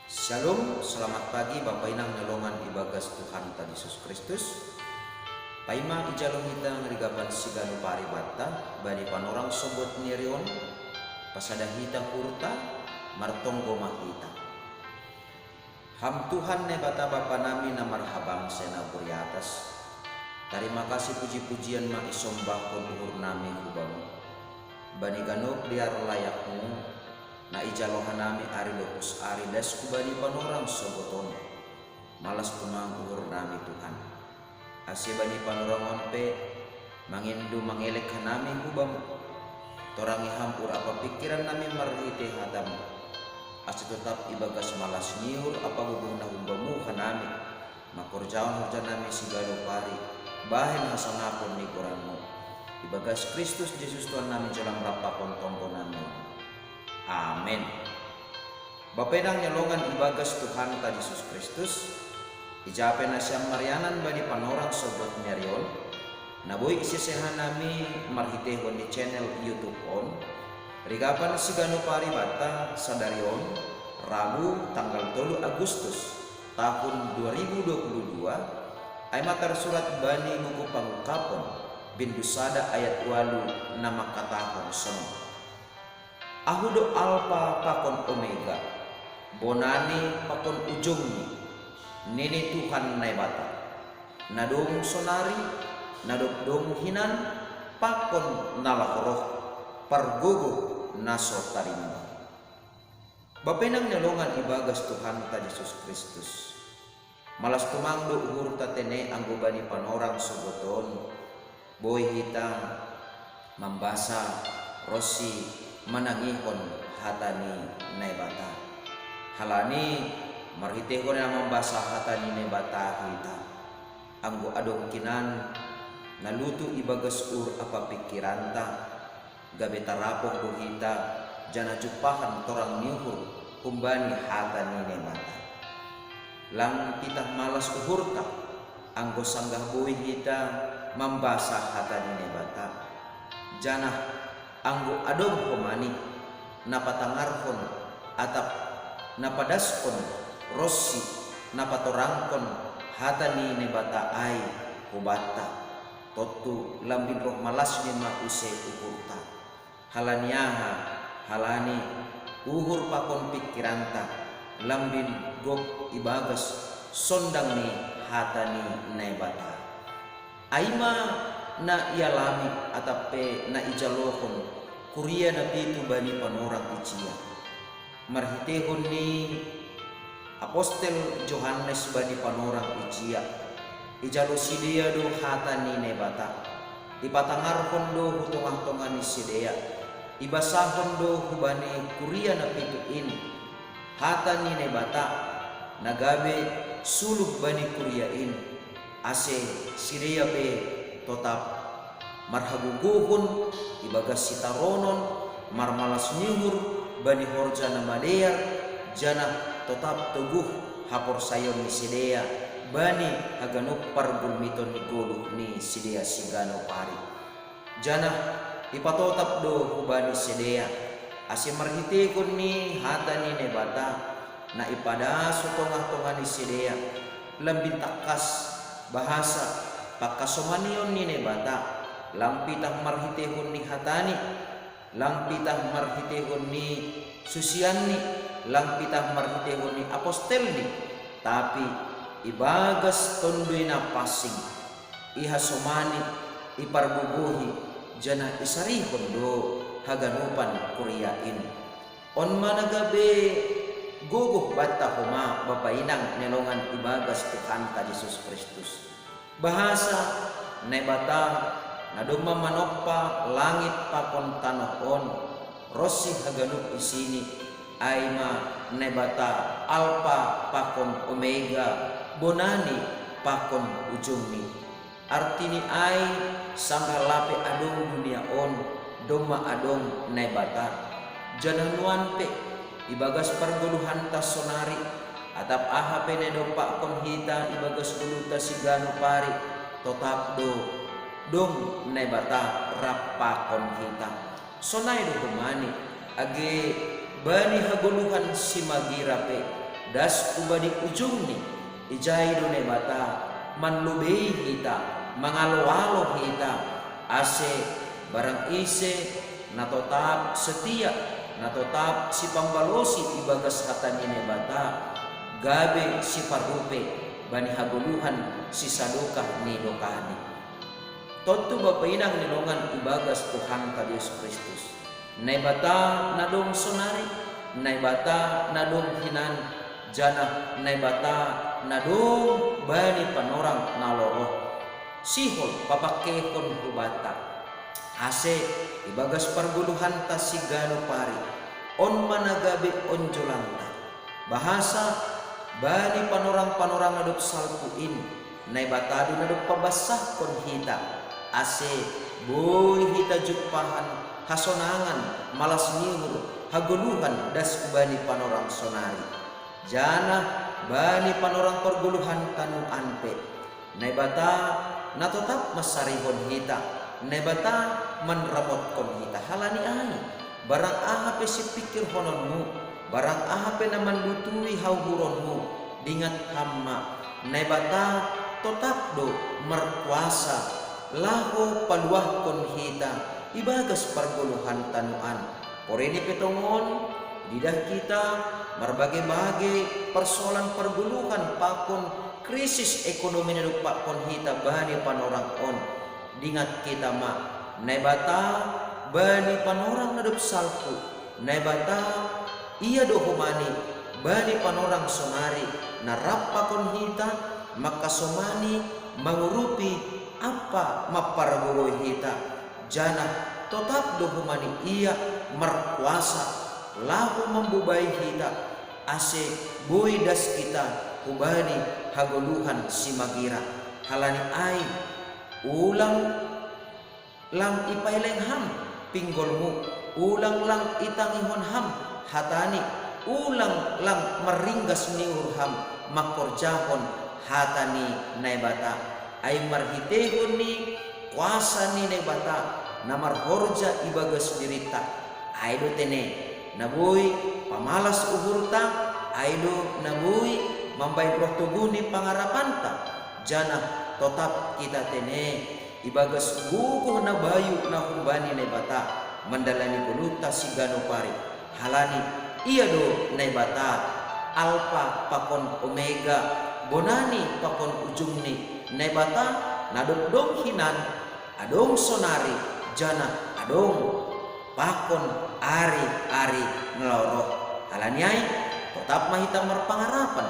Shalom, selamat pagi Bapak Inang nyolongan ibagas Tuhan Tuhan Yesus Kristus. Paima ijalong hita ngerigapan sigano paribata bani panorang sobot nirion pasada hita kurta martonggo mahita. Ham Tuhan ne bata Bapa nami na marhabang sena buri atas. Terima kasih puji-pujian ma isombah konduhur nami hubamu. Bani ganok liar layakmu na ijalohan nami ari lopus ari das kubani panorang soboton malas tumanggur nami Tuhan ase bani panorangon pe mangindu mangelek nami hubam torangi hampur apa pikiran nami marhite hadam ase tetap ibagas malas nyiur apa hubung na hubamu kanami makorjaon hurja nami sigalo pari bahen hasanapon ni koranmu ibagas Kristus Yesus Tuhan nami jalan rapakon tonggo nami. Amin. Bapak nang nyolongan ibagas Tuhan ta Yesus Kristus. Ijape na siyang marianan bani panorang sobat merion. Naboy isisehan nami marhitehon di channel YouTube on. Rigapan sigano paribata sadarion Rabu tanggal 3 Agustus tahun 2022 ay matar surat bani buku pangungkapon bindusada ayat 8 nama katahon sono. Ahudo alpa pakon omega bonani pakon ujungni nini Tuhan naibata nadong sonari nadong hinan pakon nalakoroh pargogo naso tarimba. Bapenang nyolongan ibagas Tuhan ta Yesus Kristus malas tumangdo uhur tatene anggobani panorang soboton boy hita mambasa rosi manangihon hatani naibata halani marhitehon na membasa hatani naibata hita anggo adong kinan nalutu ibagas apa pikiranta gabe tarapok do hita jana jupahan torang nihur kumbani hatani naibata lang pitah malas uhurta anggo sanggah buih hita membasa hatani naibata jana anggo adong homani napatangarkon atap napadaskon rossi napatorangkon hatani nebata ai hubata totu lambin roh malas ni ma use ukurta halaniaha halani uhur pakon pikiranta lambin gok ibagas sondang ni hatani nebata aima na ialami atape na ijalohon kuria na pitu bani panorang icia marhitehon ni apostel Johannes bani panorang icia ijalo sidea do hatani nebata ipatangarhon do hutongah-tongah ni sidea ibasahon do hubani kuria na pitu ini hatani nebata nagabe suluh bani kuria ini ase sidea pe tetap marhaguguhun ibagas sitaronon marmalas nyuhur bani horja namadea jana tetap teguh hapor sayon ni sidea bani haganuk pargul miton ni goluh ni sidea sigano pari jana ipatotap do hubani sidea ase marhitekon ni hatani nebata na ipada sutongah-tongah ni sidea lambin takas bahasa pakasomanion ni nebata lampitah marhitehon ni hatani lampitah marhitehon ni susianni lampitah marhitehon ni apostelni tapi ibagas tondoy na pasing ihasomani iparbubuhi jana isarihon do haganupan kuriain on managabe guguh bata huma bapainang nelongan ibagas Tuhan ta Yesus Kristus bahasa nebata naduma manokpa langit pakon tanahon rosi haganuk isini aima nebata alpa pakon omega bonani pakon ujungni artini ai sanggalape adong dunia on doma adong nebata jananuan pe ibagas perguluhan tas sonari atap aha penedo pakon hita ibagas guluta sigano pari totap do dong nebata rapakon hita sonai do kumani age bani haguluhan si magirape das ubadi ujung ni ijay do ne bata manlubih hita mangalo-alo hita ase barang ise na tetap setia na tetap si pambalosi ibagas hatan ini bata gabe si parupe bani haguluhan si sadukah ni dokani totu bapainang nilongan ibagas Tuhan ta Yesus Kristus nay bata nadong sonari nay bata nadong hinan jana nay bata nadong bani panorang naloro sihol papakehon hubata ase ibagas parguluhan ta si gano pari on managabe onjolanta bahasa bani panorang-panorang nadop salpuin nay batado nadop pabasah kon hita ase boy hita jupahan hasonangan malas nihur haguluhan das bani panorang sonari jana bani panorang perguluhan tanu anpe nay bata na tetap masarihon hita nay bata manramot kon hita halani ay barang ahape si pikir hononmu barang ahape naman lutui hauhuronmu dingat hamma nay bata tetap do merkuasa laho paluah kon hita ibagas perguluhan tanuan poreni petongon lidah kita berbagai-bagai persoalan perguluhan pakon krisis ekonomi nerupa kon hita bani panorang on dingat kita ma nay bata bani panorang nadup salpu nay bata iya do humani bani panorang sonari narapa kon hita maka somani mangurupi apa maparguroi hita jana tetap do humani iya merkuasa lahu membubai hita ase boy das kita hubani haguluhan si magira halani ai ulang lang ipaileng ham pinggolmu ulang lang itangihon ham hatani ulang lang meringgas niur ham makorjahon hatani nay bata ay marhitehon ni kuasa ni nay bata namar horja ibagas dirita ay do tene naboy pamalas uhurta ay do naboy mambay prohtuguni pangarapanta jana tetap kita tene ibagas guguh na bayu na humbani nay bata mandalani kuluta si gano pari halani iya do nay bata alfa pakon omega bonani pakon ujung ni nay bata nadong dong hinan adong sonari jana adong pakon ari ngeloro halaniay tetap mahita merpangarapan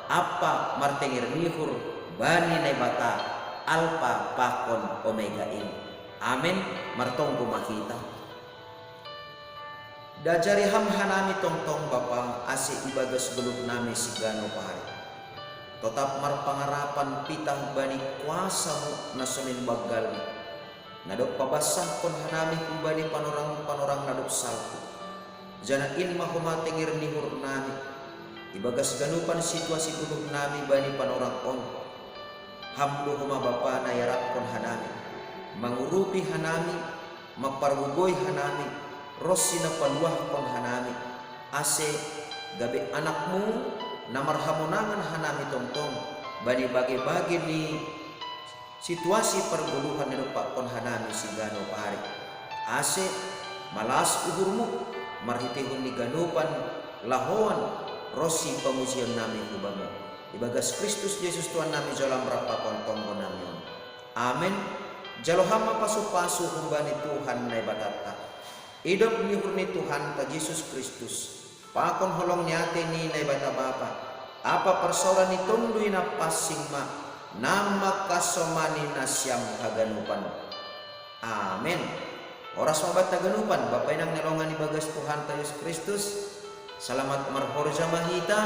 apa martengir nihur bani nay bata alfa pakon omega in amin martonggo makita dajari ham hanami tongtong bapa ase ibagas belum nami sigano pahari tetap marpangarapan pitang bani kuasamu nasunin bagal nadok pabasah kon hanami kumbani panorang nadok salku jana in mahuma tengir nihur nami ibagas ganupan situasi duduk nami bani panorang on hamdo huma bapa na yarap kon hanami mangurupi hanami maparbugoy hanami rossi na paluah kon hanami ase gabi anakmu na marhamonangan hanami tongtong bani bagi-bagi ni situasi perguluhan nerupa kon hanami si gano pari ase malas uhurmu marhitihun ni ganupan lahoan rosi pamujian nami hubamu ibagas Kristus Yesus Tuhan nami jalan berapa kontong nami amin jalohama pasu-pasu humbani Tuhan nay batata hidup ni hurni Tuhan ta Yesus Kristus pakon holong nyate ni nay bata bapa apa persoalan ni tundui na pasing ma nama kasomani nasyam haganupan amin oras mabat taganupan bapa inang nelongan ibagas Tuhan ta Yesus Kristus selamat marhorja mahita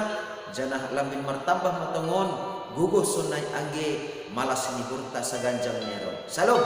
janah lambin martambah matongon guguh sunay angge malas ni hurta sa ganjang neron salom